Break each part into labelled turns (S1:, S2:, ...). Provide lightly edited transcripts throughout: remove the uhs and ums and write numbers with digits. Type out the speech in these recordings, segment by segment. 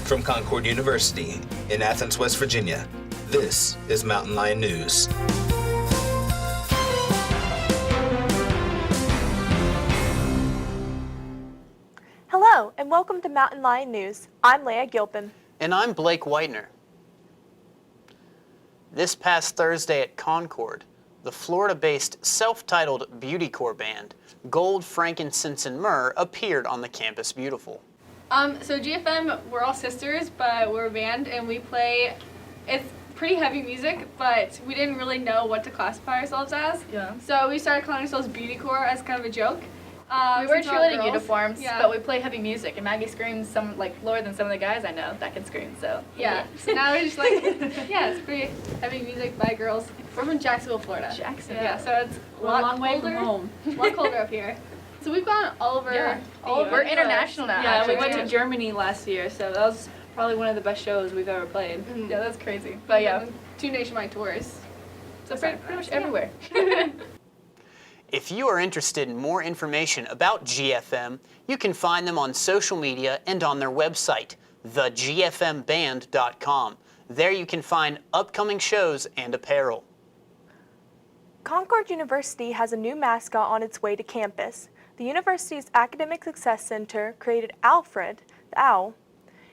S1: From Concord University in Athens, West Virginia, this is Mountain Lion News.
S2: Hello, and welcome to Mountain Lion News. I'm Leah Gilpin.
S3: And I'm Blake Whitener. This past Thursday at Concord, the Florida-based self-titled beautycore band, Gold, Frankincense, and Myrrh appeared on the Campus Beautiful.
S4: So GFM, we're all sisters, but we're a band and we play, it's pretty heavy music, but we didn't really know what to classify ourselves as.
S5: Yeah.
S4: So we started calling ourselves beautycore as kind of a joke.
S5: We wear
S4: since we're all
S5: cheerleading
S4: girls.
S5: uniforms,
S4: Yeah.
S5: but we play heavy music, and Maggie screams lower than some of the guys I know that can scream. So
S4: Yeah. So now we're just like, yeah, it's pretty heavy music by girls. We're from Jacksonville, Florida.
S5: Jacksonville.
S4: Yeah. So it's a lot
S5: way
S4: colder.
S5: from home.
S4: A lot colder up here. So we've gone all over.
S5: Yeah.
S4: All over.
S5: We're international now.
S6: Yeah,
S5: actually.
S6: we went to Germany last year, so that was probably one of the best shows we've ever played.
S4: Yeah, that's crazy.
S5: But yeah.
S4: 2 nationwide tours.
S5: So pretty much everywhere.
S3: If you are interested in more information about GFM, you can find them on social media and on their website, thegfmband.com. There you can find upcoming shows and apparel.
S2: Concord University has a new mascot on its way to campus. The university's Academic Success Center created Alfred, the owl.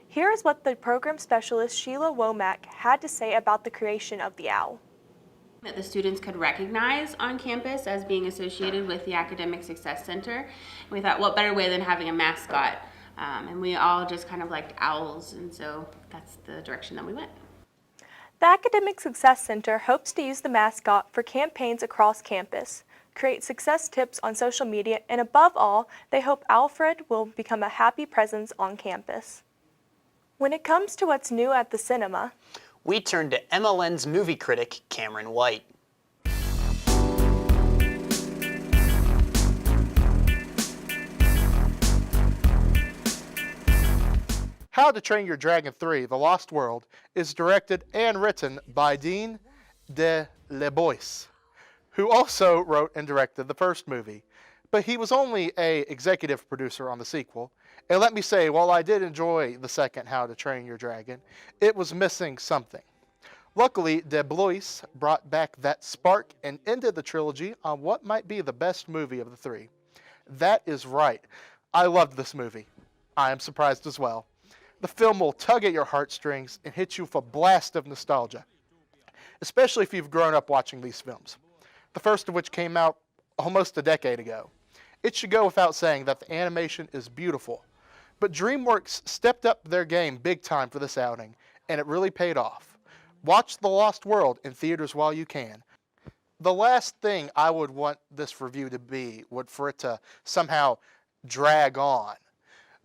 S2: Here is what the program specialist Sheila Womack had to say about the creation of the owl.
S7: That the students could recognize on campus as being associated with the Academic Success Center. And we thought, what better way than having a mascot? And we all just kind of liked owls, and so that's the direction that we went.
S2: The Academic Success Center hopes to use the mascot for campaigns across campus, create success tips on social media, and above all, they hope Alfred will become a happy presence on campus. When it comes to what's new at the cinema,
S3: We turn to MLN's movie critic, Cameron White.
S8: How to Train Your Dragon 3, The Lost World, is directed and written by Dean de Lebois, who also wrote and directed the first movie. But he was only an executive producer on the sequel. And let me say, while I did enjoy the second How to Train Your Dragon, it was missing something. Luckily, de Blois brought back that spark and ended the trilogy on what might be the best movie of the three. That is right. I loved this movie. I am surprised as well. The film will tug at your heartstrings and hit you with a blast of nostalgia, especially if you've grown up watching these films, the first of which came out almost a decade ago. It should go without saying that the animation is beautiful, but DreamWorks stepped up their game big time for this outing, and it really paid off. Watch The Lost World in theaters while you can. The last thing I would want this review to be would for it to somehow drag on.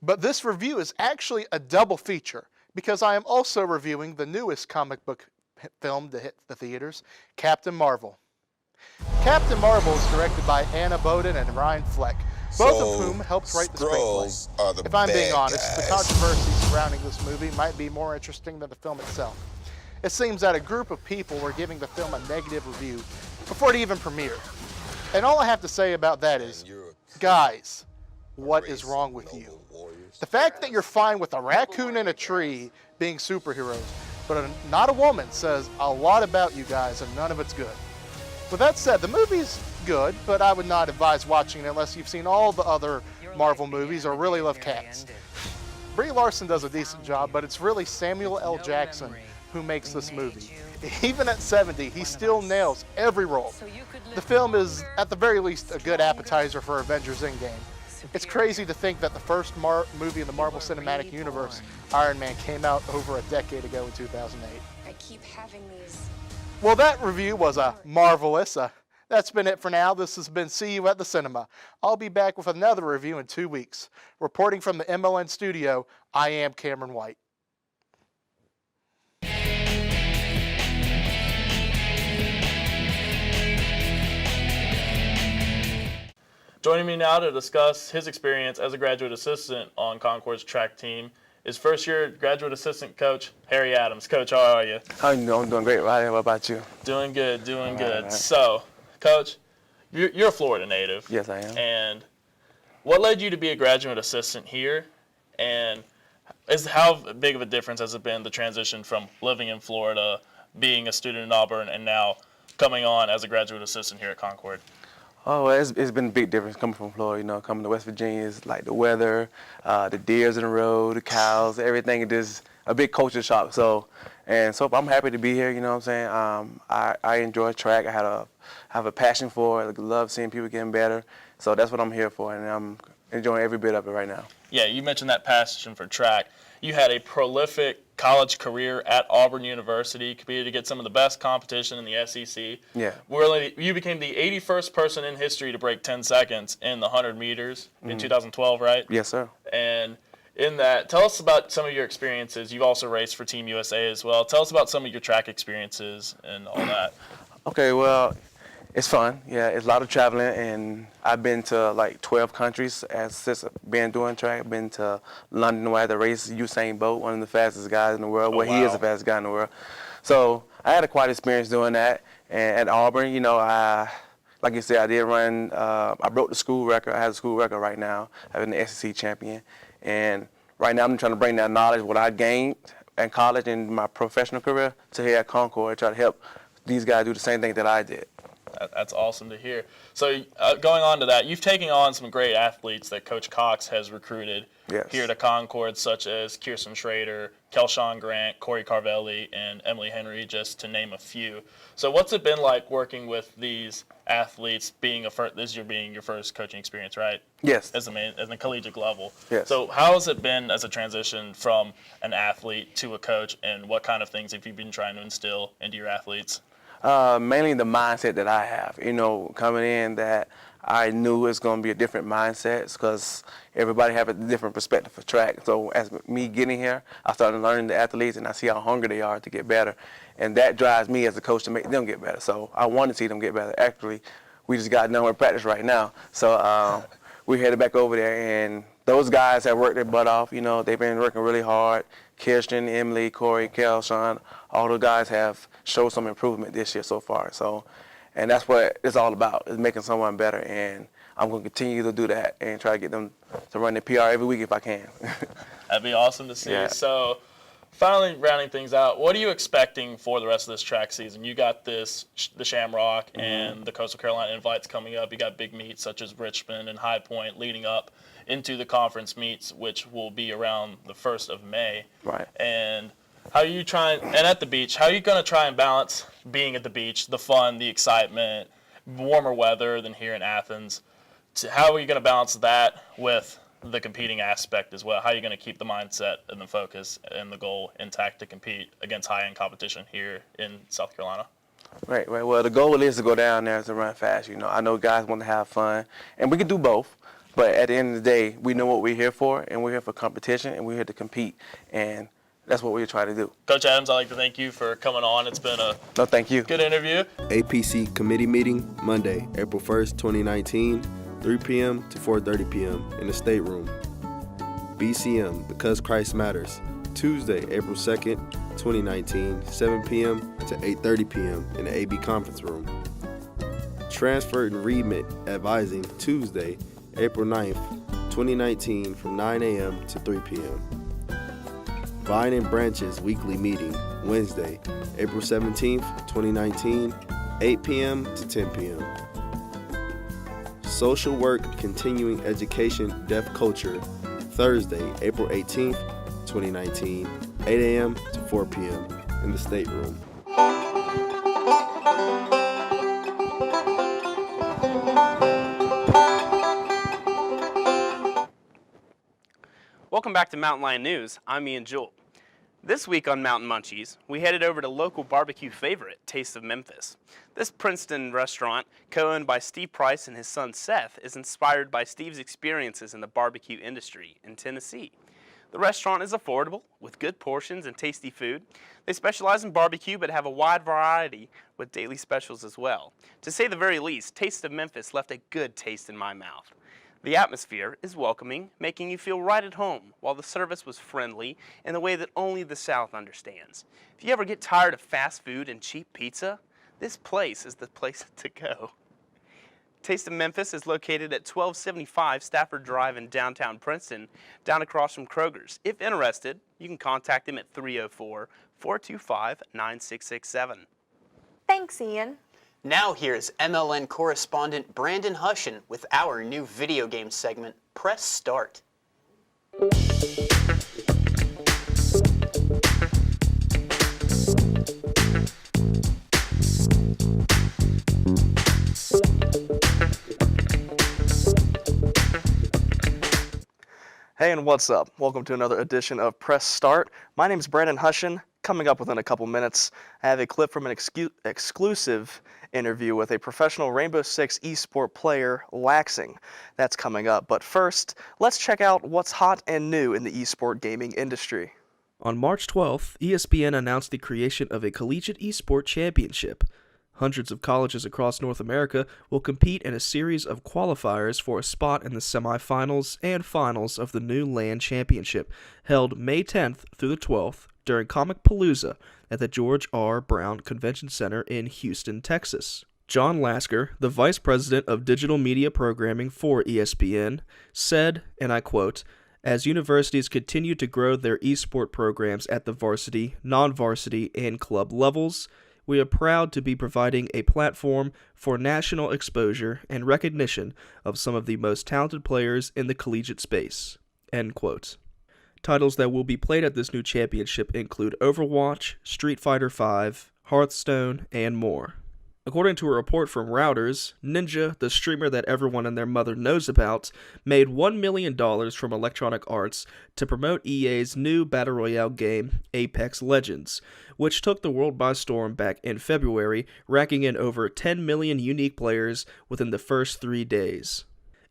S8: But this review is actually a double feature because I am also reviewing the newest comic book film to hit the theaters, Captain Marvel. Captain Marvel is directed by Anna Boden and Ryan Fleck, both of whom helped write the screenplay. If I'm being honest, the controversy surrounding this movie might be more interesting than the film itself. It seems that a group of people were giving the film a negative review before it even premiered. And all I have to say about that is, guys, what is wrong with you? The fact that you're fine with a raccoon and a tree being superheroes, but not a woman, says a lot about you guys, and none of it's good. With that said, the movie's good, but I would not advise watching it unless you've seen all the other Marvel movies or really love cats. Brie Larson does a decent job, but it's really Samuel L. Jackson who makes this movie. Even at 70, he still nails every role. The film is, at the very least, a good appetizer for Avengers Endgame. It's crazy to think that the first movie in the Marvel Cinematic Universe, Iron Man, came out over a decade ago in 2008.
S9: I keep having these.
S8: Well, that review was a marvelous. That's been it for now. This has been See You at the Cinema. I'll be back with another review in 2 weeks. Reporting from the MLN studio, I am Cameron White.
S10: Joining me now to discuss his experience as a graduate assistant on Concord's track team is first-year graduate assistant coach Harry Adams. Coach, how are you?
S11: How you doing? I'm doing great, Riley. What about you?
S10: Doing good, doing good. Right. So, Coach, you're a Florida native.
S11: Yes, I am.
S10: And what led you to be a graduate assistant here? And How big of a difference has it been, the transition from living in Florida, being a student in Auburn, and now coming on as a graduate assistant here at Concord?
S11: Oh, well, it's been a big difference coming from Florida. You know, coming to West Virginia is like the weather, the deers in the road, the cows, everything. It is a big culture shock. So I'm happy to be here. You know what I'm saying? I enjoy track. I have a passion for it. I love seeing people getting better. So that's what I'm here for, and I'm enjoying every bit of it right now.
S10: Yeah, you mentioned that passion for track. You had a prolific college career at Auburn University, competed against some of the best competition in the SEC.
S11: Yeah.
S10: You became the 81st person in history to break 10 seconds in the 100 meters in 2012, right?
S11: Yes, sir.
S10: And in that, tell us about some of your experiences. You've also raced for Team USA as well. Tell us about some of your track experiences and all that.
S11: Okay, well, it's fun. Yeah, it's a lot of traveling, and I've been to like 12 countries since been doing track. I've been to London where I had to race Usain Bolt, one of the fastest guys in the world. He is the fastest guy in the world. So I had a quite experience doing that. And at Auburn, you know, like you said, I did run. I broke the school record. I have a school record right now. I've been the SEC champion, and right now I'm trying to bring that knowledge, what I gained in college and my professional career, to here at Concord, try to help these guys do the same thing that I did.
S10: That's awesome to hear. So going on to that, you've taken on some great athletes that Coach Cox has recruited here to Concord, such as Kirsten Schrader, Kelshawn Grant, Corey Carvelli, and Emily Henry, just to name a few. So what's it been like working with these athletes, this year being your first coaching experience, right?
S11: Yes.
S10: As a collegiate level.
S11: Yes.
S10: So how has it been as a transition from an athlete to a coach, and what kind of things have you been trying to instill into your athletes?
S11: Mainly the mindset that I have, you know, coming in, that I knew it's going to be a different mindset because everybody have a different perspective for track. So as me getting here, I started learning the athletes, and I see how hungry they are to get better. And that drives me as a coach to make them get better. So I want to see them get better. Actually, we just got done with practice right now. So we're headed back over there, and those guys have worked their butt off. You know, they've been working really hard. Kirsten, Emily, Corey, Kelshawn, all the guys have showed some improvement this year so far. So, and that's what it's all about, is making someone better. And I'm going to continue to do that and try to get them to run the PR every week if I can.
S10: That'd be awesome to see.
S11: Yeah.
S10: So, finally rounding things out, what are you expecting for the rest of this track season? You got the Shamrock and the Coastal Carolina Invites coming up. You got big meets such as Richmond and High Point leading up into the conference meets, which will be around the 1st of May.
S11: Right.
S10: And at the beach, how are you going to try and balance being at the beach, the fun, the excitement, warmer weather than here in Athens? How are you going to balance that with the competing aspect as well? How are you going to keep the mindset and the focus and the goal intact to compete against high-end competition here in South Carolina?
S11: Right. Well, the goal is to go down there to run fast. You know, I know guys want to have fun, and we can do both. But at the end of the day, we know what we're here for, and we're here for competition, and we're here to compete, and that's what we're trying to do.
S10: Coach Adams, I'd like to thank you for coming on. It's been a
S11: thank you.
S10: Good interview.
S12: APC committee meeting Monday, April 1st, 2019, 3 p.m. to 4:30 p.m. in the stateroom. BCM, Because Christ Matters, Tuesday, April 2nd, 2019, 7 p.m. to 8:30 p.m. in the AB conference room. Transfer and remit advising Tuesday, April 9th, 2019 from 9 a.m. to 3 p.m. Vine and Branches weekly meeting Wednesday, April 17th, 2019, 8 p.m. to 10 p.m. Social Work Continuing Education Deaf Culture Thursday, April 18th, 2019, 8 a.m. to 4 p.m. in the stateroom.
S13: Welcome back to Mountain Lion News. I'm Ian Jewell. This week on Mountain Munchies, we headed over to local barbecue favorite, Taste of Memphis. This Princeton restaurant, co-owned by Steve Price and his son Seth, is inspired by Steve's experiences in the barbecue industry in Tennessee. The restaurant is affordable, with good portions and tasty food. They specialize in barbecue, but have a wide variety with daily specials as well. To say the very least, Taste of Memphis left a good taste in my mouth. The atmosphere is welcoming, making you feel right at home, while the service was friendly in a way that only the South understands. If you ever get tired of fast food and cheap pizza, this place is the place to go. Taste of Memphis is located at 1275 Stafford Drive in downtown Princeton, down across from Kroger's. If interested, you can contact them at 304-425-9667.
S2: Thanks, Ian.
S3: Now here's MLN correspondent Brandon Hushin with our new video game segment, Press Start.
S14: Hey, and what's up? Welcome to another edition of Press Start. My name is Brandon Hushin. Coming up within a couple minutes, I have a clip from an exclusive interview with a professional Rainbow Six esport player, Laxing. That's coming up. But first, let's check out what's hot and new in the esport gaming industry.
S15: On March 12th, ESPN announced the creation of a collegiate esport championship. Hundreds of colleges across North America will compete in a series of qualifiers for a spot in the semifinals and finals of the new LAN Championship, held May 10th through the 12th during Comic Palooza at the George R. Brown Convention Center in Houston, Texas. John Lasker, the Vice President of Digital Media Programming for ESPN, said, and I quote, "As universities continue to grow their esport programs at the varsity, non-varsity, and club levels, we are proud to be providing a platform for national exposure and recognition of some of the most talented players in the collegiate space." End quote. Titles that will be played at this new championship include Overwatch, Street Fighter V, Hearthstone, and more. According to a report from Routers, Ninja, the streamer that everyone and their mother knows about, made $1 million from Electronic Arts to promote EA's new Battle Royale game, Apex Legends, which took the world by storm back in February, racking in over 10 million unique players within the first 3 days.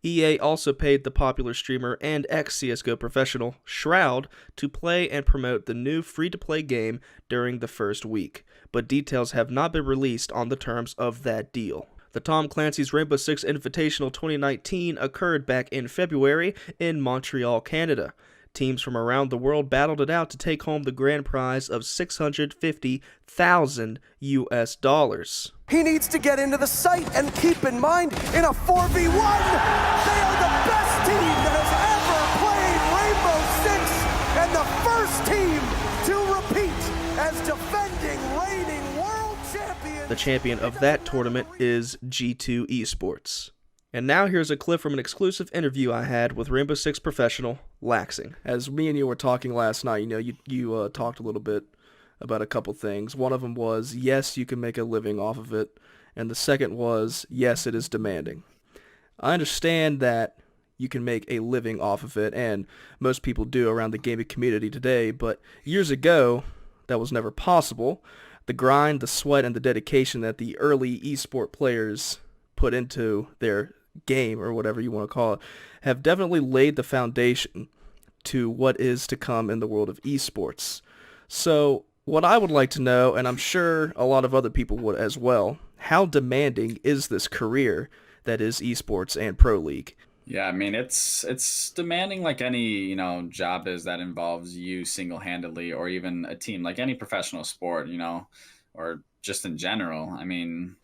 S15: EA also paid the popular streamer and ex-CSGO professional, Shroud, to play and promote the new free-to-play game during the first week, but details have not been released on the terms of that deal. The Tom Clancy's Rainbow Six Invitational 2019 occurred back in February in Montreal, Canada. Teams from around the world battled it out to take home the grand prize of $650,000 US.
S16: He needs to get into the site and keep in mind, in a 4v1, they are the best team that has ever played Rainbow Six, and the first team to repeat as defending reigning world champions.
S15: The champion of that tournament is G2 Esports. And now here's a clip from an exclusive interview I had with Rainbow Six professional Laxing. As me and you were talking last night, you talked a little bit about a couple things. One of them was, yes, you can make a living off of it. And the second was, yes, it is demanding. I understand that you can make a living off of it, and most people do around the gaming community today, but years ago, that was never possible. The grind, the sweat, and the dedication that the early esport players put into their game, or whatever you want to call it, have definitely laid the foundation to what is to come in the world of esports. So what I would like to know, and I'm sure a lot of other people would as well, how demanding is this career that is esports and Pro League?
S17: Yeah, I mean, it's demanding like any, job is that involves you single-handedly, or even a team, like any professional sport, or just in general. I mean,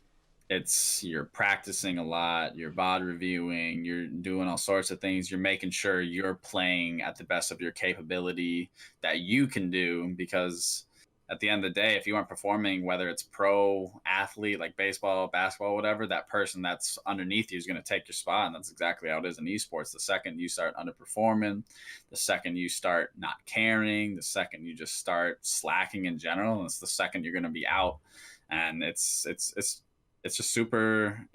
S17: you're practicing a lot, you're VOD reviewing, you're doing all sorts of things. You're making sure you're playing at the best of your capability that you can do, because at the end of the day, if you aren't performing, whether it's pro athlete like baseball, basketball, whatever, that person that's underneath you is going to take your spot. And that's exactly how it is in esports. The second you start underperforming, the second you start not caring, the second you just start slacking in general, and it's the second you're going to be out. And it's just super,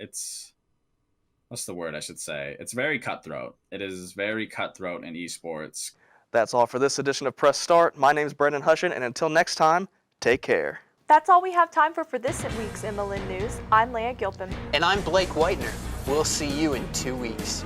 S17: what's the word I should say? It's very cutthroat. It is very cutthroat in esports.
S14: That's all for this edition of Press Start. My name is Brendan Hushin, and until next time, take care.
S2: That's all we have time for this week's MLN News. I'm Leah Gilpin.
S3: And I'm Blake Whitener. We'll see you in 2 weeks.